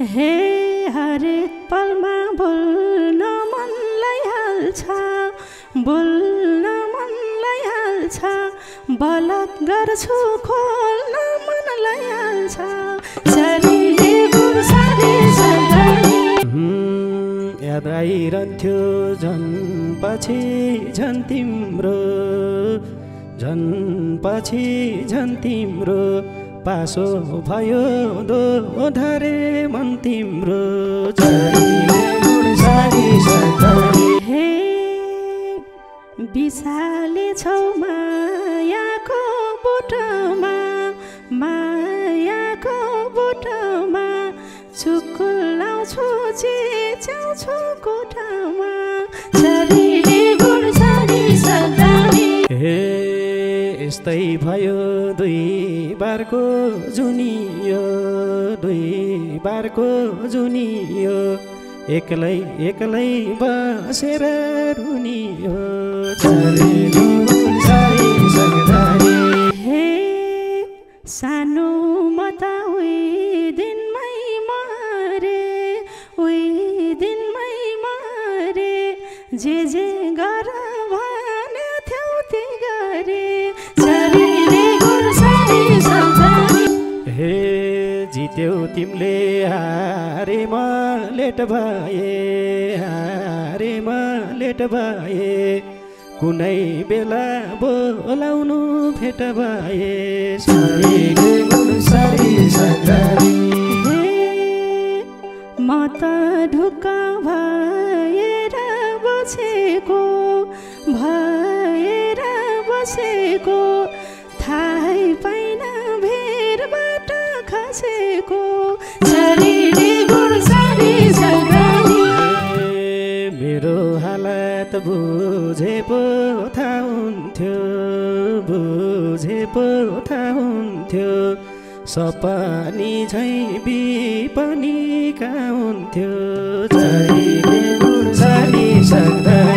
हे हरेक पलमा बोल्न मनलाई हाल्छ, बोल्न मनलाई हाल्छ, बलक गर्छु खोल्न मनलाई हाल्छ। शरीरले गुर्सारे सधैँ याद आइरहन्थ्यो झन् पछि झन् तिम्रो, झन् पछि झन् तिम्रो पासो भयो दोधारे मन तिम्रो। हे बिसाले छौ मायाको बोटमा, मायाको बोटमा चुकुलाउँछु चिच्याउँछु कोठामा। शरीरले गुर्सारी सधैँ हे यस्तै भयो दुई बारको जुनियो, दुई बारको जुनियो एक्लै एक्लै बसेर रुनियो। हे सानो म त उही दिनमै मरे, उही दिनमै मरे, जे गर भने थियौ ती गरे। शरीरले गुर्सारी सधैँ हे जित्यौ तिमीले हारे म लेट भए, हारे म लेट भए, कुनै बेला बोलाउनु भेट भए। शरीरले गुर्सारी सधैँ म त ढुक्क भएर बसेको, भएर बसेको, थाहै पाइन भिरबाट खसेको। शरीरले गुर्सारी सधैँ मेरो हालत बुझे पो थाहा हुन्थ्यो, बुझे पो थाहा हुन्थ्यो, सपनी झैँ बिपनी कहाँ हुन्थ्यो। शरीरले गुर्सारी सधैँ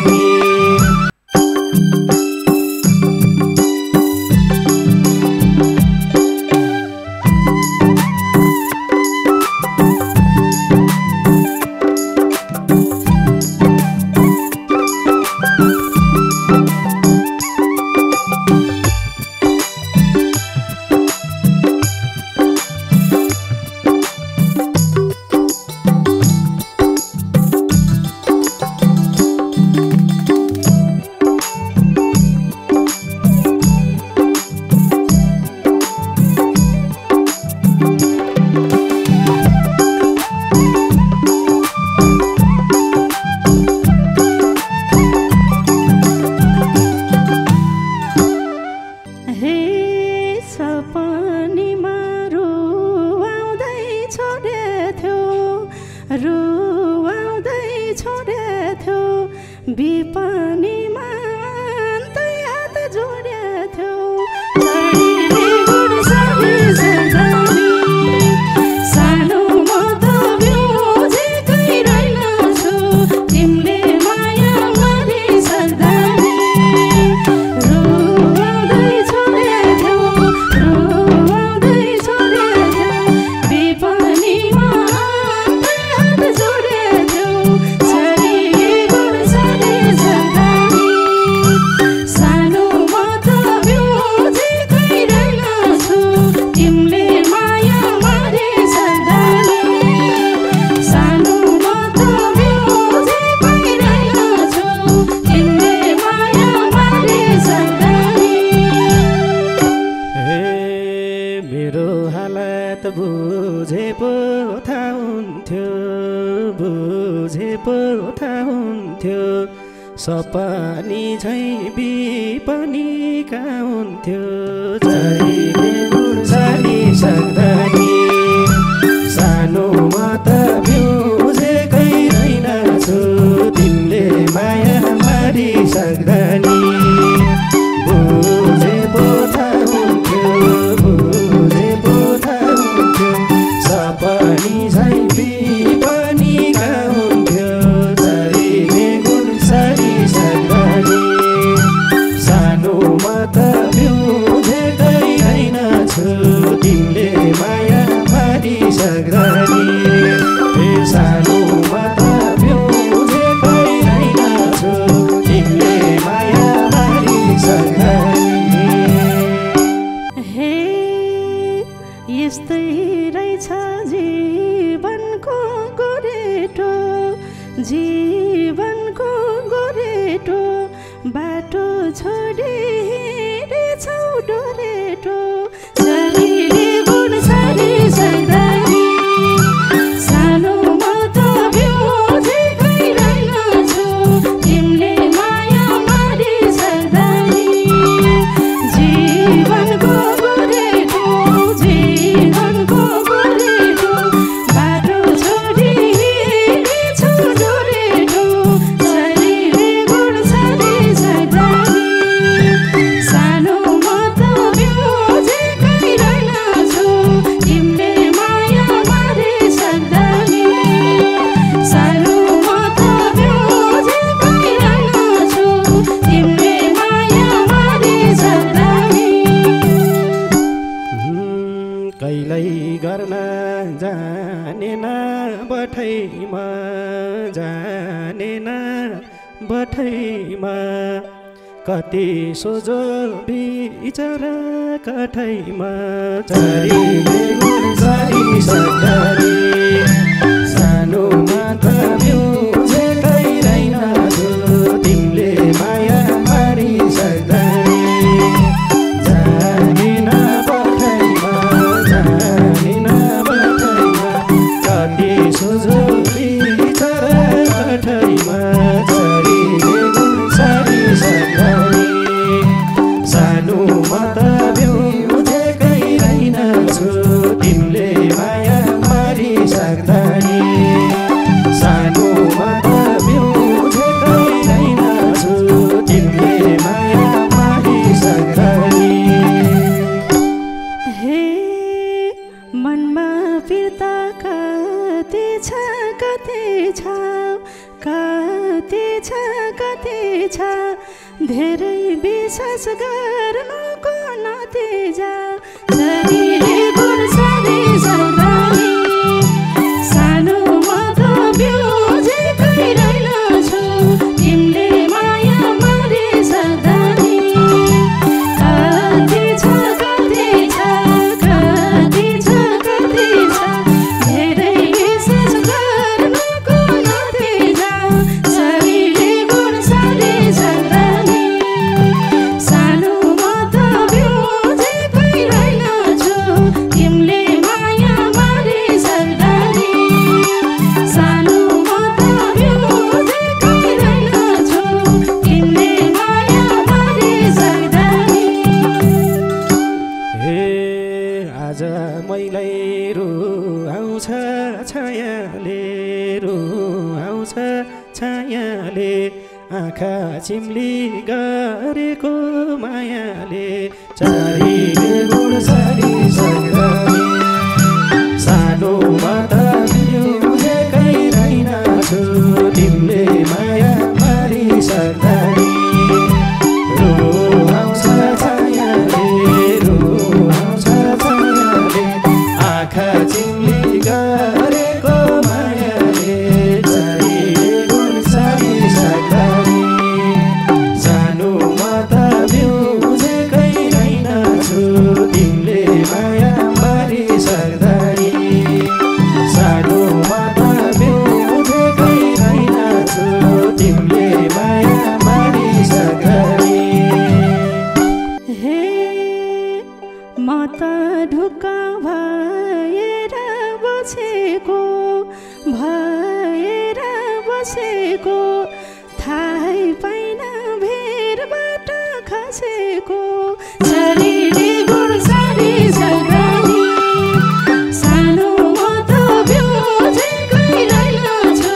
रुवाउँदै छोडेथ्यो, बिपनीमा अन्तै हात जोडेथ्यो। शरीरले गुर्सारी सधैँ सानो म त बुझेकै रहेनछु, तिमीले माया गरिसक्दै। रुवाउँदै छोडेथ्यो, रुवाउँदै छोडेथ्यो, बिपनीमा बुझे पो थाहा हुन्थ्यो, बुझे पो थाहा हुन्थ्यो, सपनी झैँ बिपनी कहाँ हुन्थ्यो। शरीरले गुर्सारी सधैँ सानो म त बुझेकै रहेनछु, तिमीले माया मारिसक्दै। बुझे पो थाहा हुन्थ्यो, बुझे पो थाहा हुन्थ्यो, सपनी झैँ बिपनी कहाँ हुन्थ्यो। शरीरले गुर्सारी सधैँ सानो म त बुझेकै रहेनछु, तिमीले माया मारिसक्दै। जीवनको गोरेटो बाटो छोडी हिँडेछौ डोरेटो शरीरले गुण छरी सक्दाखेरि सानोमा त बिउजेकै रहेनछु तिमीले माया मारी सक्दाखेरि जीवनको गोरेटो जीवनको गोरेटो बाटो छोडी हिँडेछौ डोरेटो शरीरले गुण छरी सक्दाखेरि सानोमा त बिउजेकै रहेनछु तिमीले माया मारी सक्दाखेरि सानोमा त बिउजेकै रहेनछु तिमीले माया मारी सक्दाखेरि कहिल्यै गर्न जानेन बठैमा जानेन बठैमा कति सोझो बिचरा कठैमा चरीले गुण छरी सक्दाखेरि सानोमा त बिउजेकै रहेनछु तिमीले माया मारी सक्दाखेरि जानेन बठैमा जानेन बठैमा कति सोझो बिचरा कठैमा चरीले गुण छरी सक्दाखेरि सानोमा त बिउजेकै रहेनछु तिमीले माया मारी सक्दाखेरि सानोमा त बिउजेकै रहेनछु तिमीले माया मारी सक्दाखेरि हे मनमा फिर्ता कति छ कति छ कति छ कति छ धेरै विश्वास गर्नुको नतिजा शरीरले गुण छरी सक्दाखेरि सानोमा त बिउजेकै रहेनछु तिमीले माया मारी सक्दाखेरि कति छ कति छ कति छ कति छ धेरै विश्वास गर्नुको नतिजा शरीरले गुण छरी सक्दाखेरि सानोमा त बिउजेकै रहेनछु तिमीले माया मारी सक्दाखेरि सानोमा त बिउजेकै रहेनछु तिमीले माया मारी सक्दाखेरि हे आज मैलै रु आउँछ छायाले रु आउँछ छायाले आँखा चिम्ली गरेको मायाले चरीले गुण छरी सक्दाखेरि सानोमा त बिउजेकै रहेनछु तिमीले माया मारी सक्दाखेरि रु आउँछ छायाले रु आउँछ छायाले आँखा चिम्ली गरेको मायाले चरीले गुण छरी सक्दाखेरि सानोमा त बिउजेकै रहेनछु तिमीले माया मारी सक्दाखेरि सानोमा त बिउजेकै रहेनछु तिमीले माया मारी सक्दाखेरि हे म त ढुक्क भएर बसेको थाहै पाइन भेरबाट खसेको शरीरले गुण छरी सक्दाखेरि सानोमा त बिउजेकै रहेनछु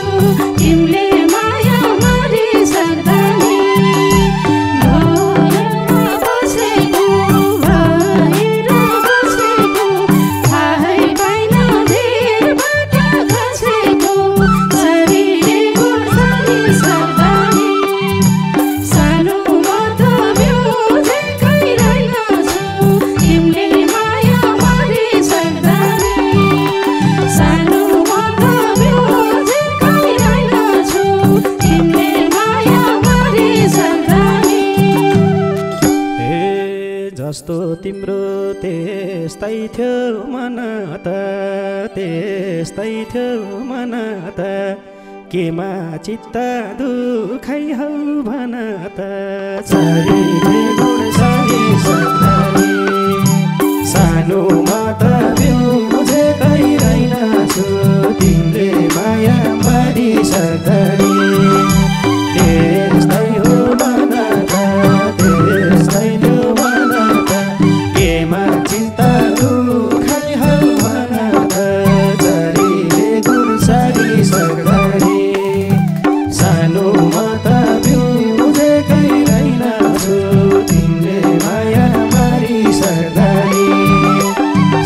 तिमीले माया मारी सक्दाखेरि भएरमा बसेको भएर बसेको थाहै पाइन भेरबाट खसेको शरीरले गुण छरी सक्दाखेरि सानोमा त बिउजेकै रहेनछु तिमीले माया मारी सक्दाखेरि सानोमा त बिउजेकै रहेनछु तिमीले माया मारी सक्दाखेरि हे जस्तो तिम्रो त्यस्तै थियो मन त त्यस्तै थियो मन त केमा चित्त दुखाइ हौ भन त छरीले गुणसारी सक्दानी सानोमा त बुझेकै रहेनछु तिमीले माया मारी सक्दानी त्यस्तै हो भन त त्यस्तै हो भन त केमा चित्त दुखाइ हौ भन त छरीले गुणसारी सक्दानी सानोमा त बुझेकै रहेनछु तिमीले माया मारी सक्दानी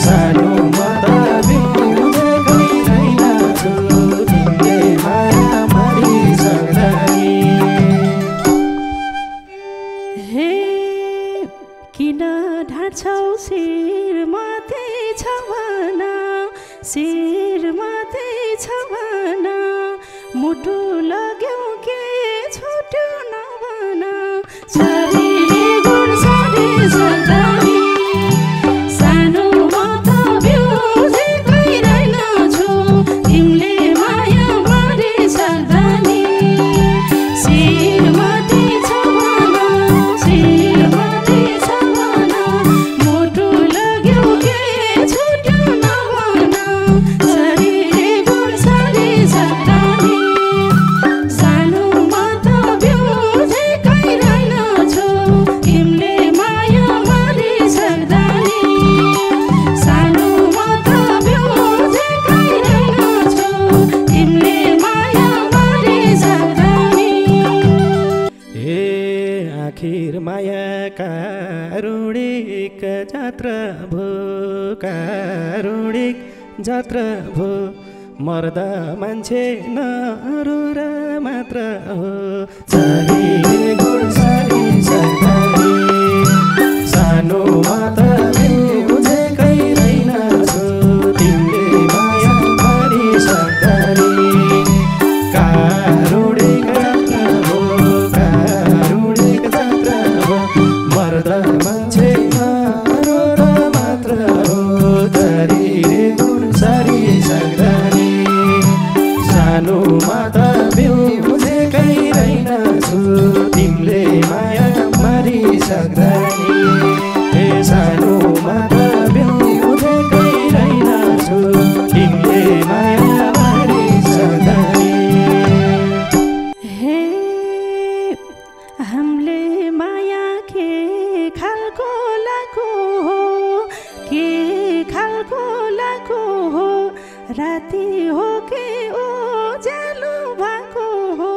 सानोमा त बुझेकै रहेनछु तिमीले माया मारी सक्दानी हे किन ढाँट्छौ शिरमाथि छ भन शिरमाथि छ भन मुटु लाग्यो के छुट्यो नभन छरीले गुणसारी सक्दानी सानोमा त बुझेकै रहेनछु तिमीले माया मारी सक्दानी शिरमाथि छ भन शिरमाथि छ भन मुटु लाग्यो के छुट्यो नभन छरीले गुणसारी सक्दानी सानोमा त बुझेकै रहेनछु तिमीले माया मारी सक्दानी सानोमा त बुझेकै रहेनछु तिमीले माया मारी सक्दानी हे आखिर माया कारुणिक जात्रा भो कारुणिक जात्रा भो मर्दा मान्छे नरुर मात्र हो छरीले गुणसारी सक्दानी सानोमा त बुझेकै रहेनछु तिमीले माया मारी सक्दानी कारुणिक जात्रा हो कारुणिक जात्रा हो मर्दा मान्छे नरुर मात्र हो छरीले गुणसारी सक्दानी सानोमा त बुझेकै रहेनछु तिमीले माया मारी सक्दानी हे सानोमा त बुझेकै रहेनछु तिमीले माया मारी सक्दानी हे हामीले माया के खालको लाको हो के खालको लाको हो राति हो के उज्यालो भएको हो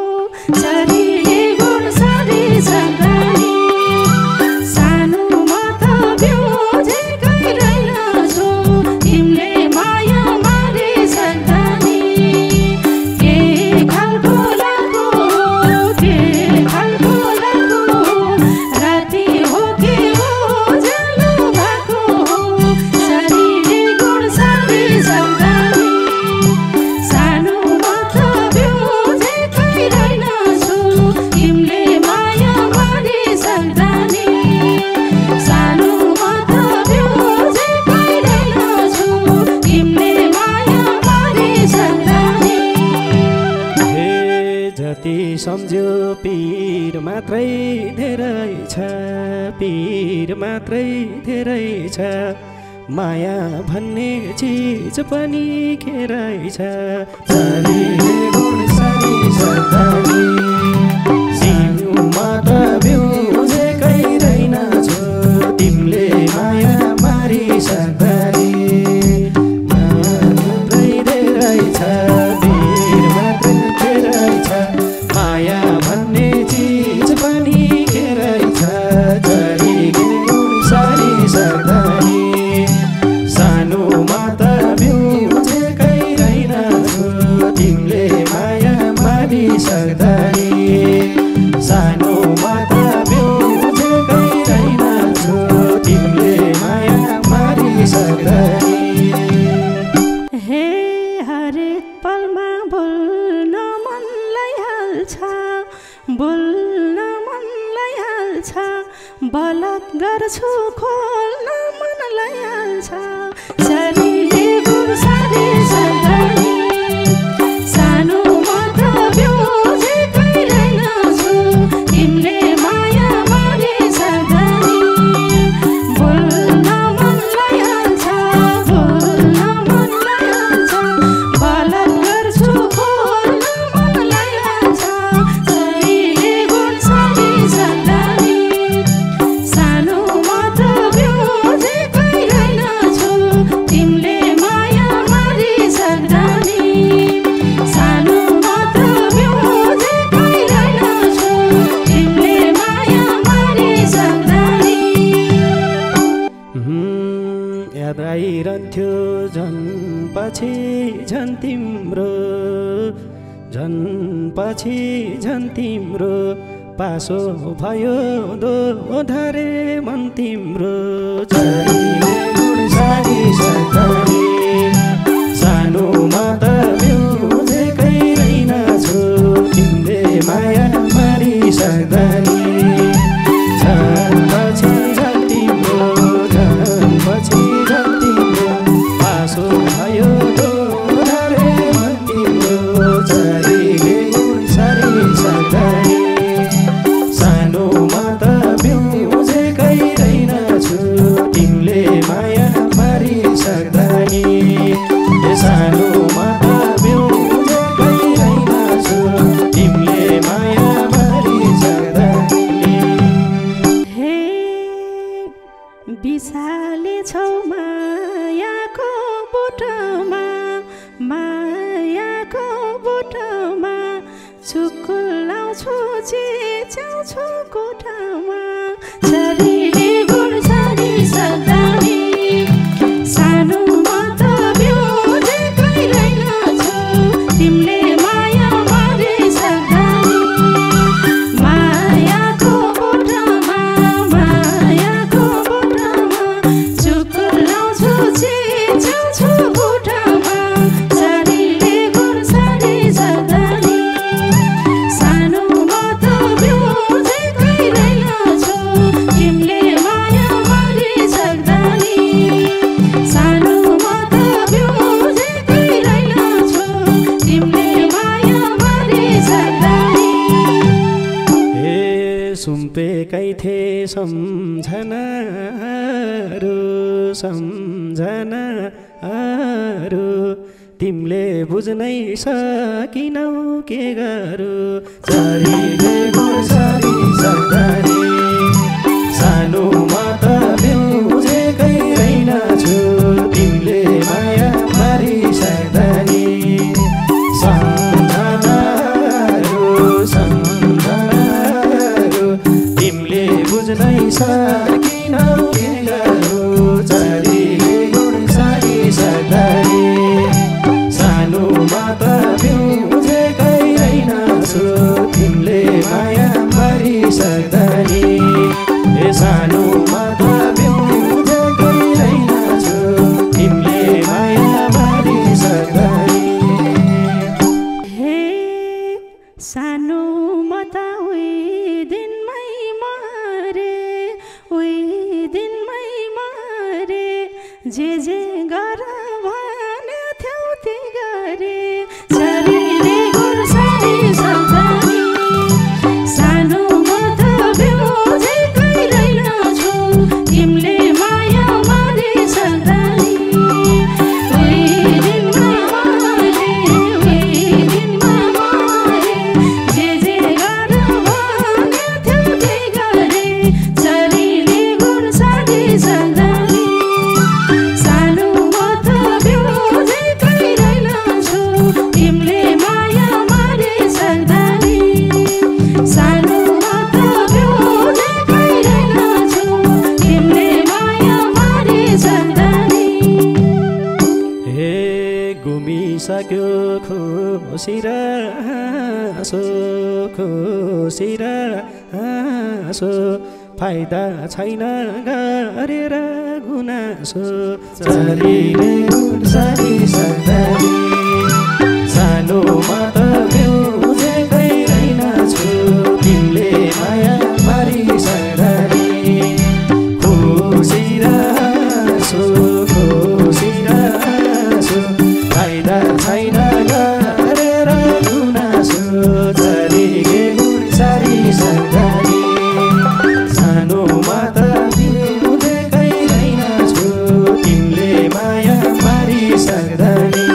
छरीले गुणसारी सक्दानी सानोमा त बुझेकै रहेनछु तिमीले माया मारी सक्दानी के खालको लाको के खालको लाको राति हो के उज्यालो भएको हो छरीले गुणसारी सक्दानी सानोमा त बुझेकै रहेनछु तिमीले माया मारी सक्दानी सानोमा त बुझेकै रहेनछु तिमीले माया मारी सक्दानी हे जति सम्झ्यो पीर मात्रै धेरै छ पीर मात्रै धेरै छ माया भन्ने चिज पनि खेरै छ छरीले गुणसारी सक्दानी सानोमा त बुझेकै रहेनछु तिमीले माया मारी सक्दानी माया मात्रै धेरै छ पीर मात्रै धेरै छ माया भन्ने चिज पनि खेरै छ छरीले गुणसारी सक्दानी सानोमा त बुझेकै रहेनछु तिमीले माया मारी सक्दानी सानोमा त बुझेकै रहेनछु तिमीले माया मारी सक्दानी हे हरेक पलमा बोल्न मनलाई हाल्छ बोल्न मनलाई हाल्छ बलत गर्छु खोल्न मनलाई हाल्छ छरीले गुणसारी सक्दानी सानोमा त झन् पछि झन् तिम्रो पासो भयो दोधरे मन तिम्रो चरीले गुणसारी सक्दनी सानोमा त बिउजेकै रहेनछु तिमीले माया मारी सक्दनी झन् पछि झन् तिम्रो झन् पछि झन् तिम्रो पासो भयो दोधरे मन तिम्रो चरीले गुणसारी सक्दनी सानोमा त बिउजेकै रहेनछु तिमीले माया मारी सक्दनी सानोमा त बिउजेकै रहेनछु तिमीले माया मारी सक्दनी हे बिसाले छौ मायाको बोटमा मायाको बोटमा चुकुलाउँछु चिच्याउँछु कोठामा शरीरले गुणसारी सक्दनी सानोमा त बिउजेकै रहेनछु तिमीले माया मारी सक्दनी मायाको बोटमा मायाको बोटमा चुकुलाउँछु चिच्याउँछु कोठामा शरीरले गुणसारी सक्दनी सानोमा त बिउजेकै रहेनछु तिमीले माया मारी सक्दनी सानोमा त बिउजेकै रहेनछु तिमीले माया मारी सक्दनी हे सुम्पेकै थिए सम्झनाहरू सम्झनाहरू तिमीले बुझ्नै सकिनौ के गरौ शरीरले गुणसारी सक्दनी सानोमा त बिउजेकै रहेनछु तिमीले माया मारी सक्दनी सम्झनाहरू सम्झनाहरू तिमीले बुझ्नै सकिनौ के गरौ शरीरले गुणसारी सक्दनी सानोमा त बिउजेकै रहेनछु तिमीले माया मारी सक्दनी सानोमा त बिउजेकै रहेनछु तिमीले माया मारी सक्दनी हे सानोमा त उही दिनमै मरे जे गर भन्यो थियौ ती गरे शरीरले गुणसारी सक्दनी सानोमा त बिउजेकै रहेनछु तिमीले माया मारी सक्दनी उही दिनमा मरे जे गर भन्यो थियौ ती गरे शरीरले गुणसारी सक्दनी सानोमा त बिउजेकै रहेनछु तिमीले माया मारी सक्दनी सानोमा त बिउजेकै रहेनछु तिमीले माया मारी सक्दनी हे गुमिसक्यो खुसी र हाँसो फाइदा छैन गरेर गुनासो शरीरले गुणसारी सक्दनी सानोमा त बिउजेकै रहेनछु तिमीले माया मारी सक्दनी खुसी र हाँसो फाइदा छैन गरेर गुनासो शरीरले गुणसारी सक्दनी सानोमा त बिउजेकै रहेनछु तिमीले माया मारी सक्दनी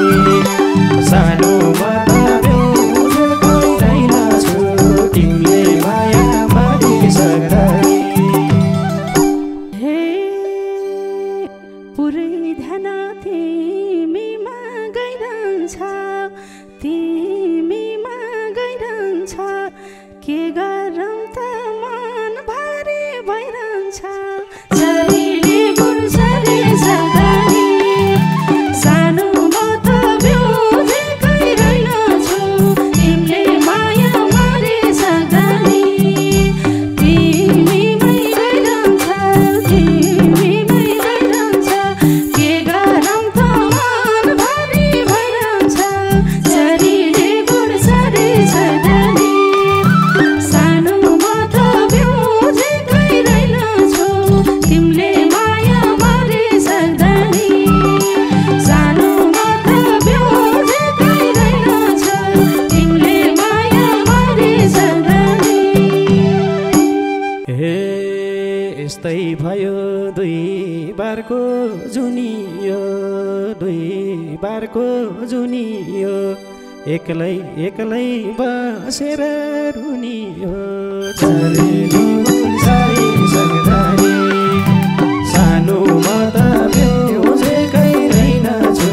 बारको जुनियो दुई बारको जुनियो एक्लै एक्लै बसेर रुनियो चरेली गुणसारी सगदारी सानोमा त बेउजेकै रहेनछु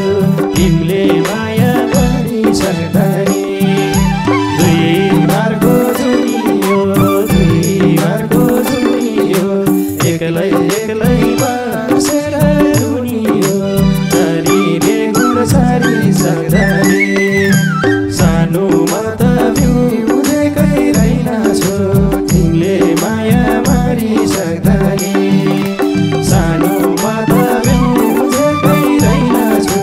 तिमीले माया गरी सक्दारी दुई बारको जुनियो एक्लै एक्लै बसेर रुनियो चरेली गुणसारी सगदारी सानोमा त बेउजेकै रहेनछु तिमीले माया मारी सक्दारी सानोमा त बेउजेकै रहेनछु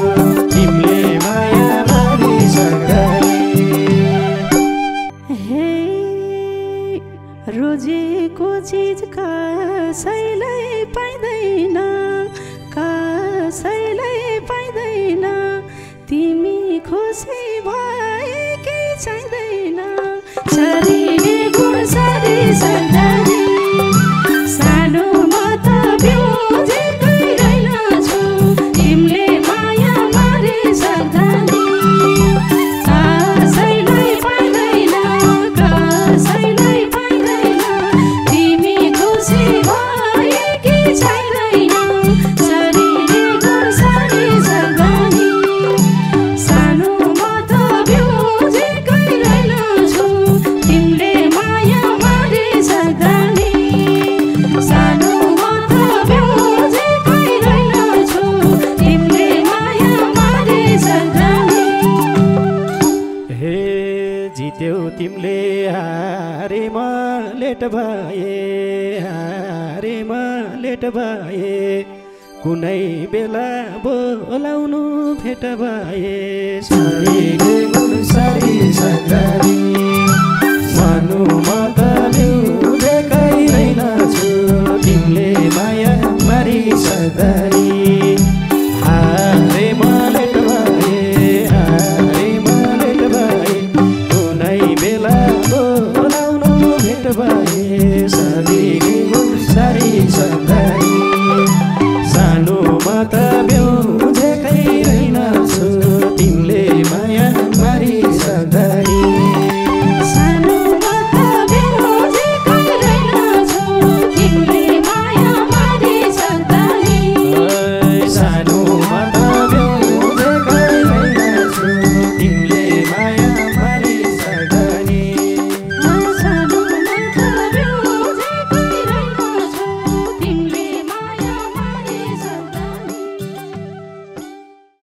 तिमीले माया मारी सक्दारी हे रोजेको चिज कसैलाई पाइँदैन कसैलाई पाइँदैन तिमी खुसी भए केही चाहिँदैन शरीरले गुणसारी सगदारी सानोमा त बेउजेकै रहेनछु तिमीले माया मारी सक्दारी कसैलाई पाइँदैन कसैलाई पाइँदैन तिमी खुसी भए केही चाहिँदैन शरीरले गुणसारी सगदारी सानोमा त बेउजेकै रहेनछु तिमीले माया मारी सक्दारी सानोमा त बेउजेकै रहेनछु तिमीले माया मारी सक्दारी हे जित्यौ तिमीले हारेमा लेट भए कुनै बेला बोलाउनु भेट भए शरीरले गुणसारी सगदारी सानोमा त बेउजेकै रहेनछु तिमीले माया मारी सक्दारी हारेमा लेट भए कुनै बेला बोलाउनु भेट भए शरीरले गुणसारी सगदारी सानोमा त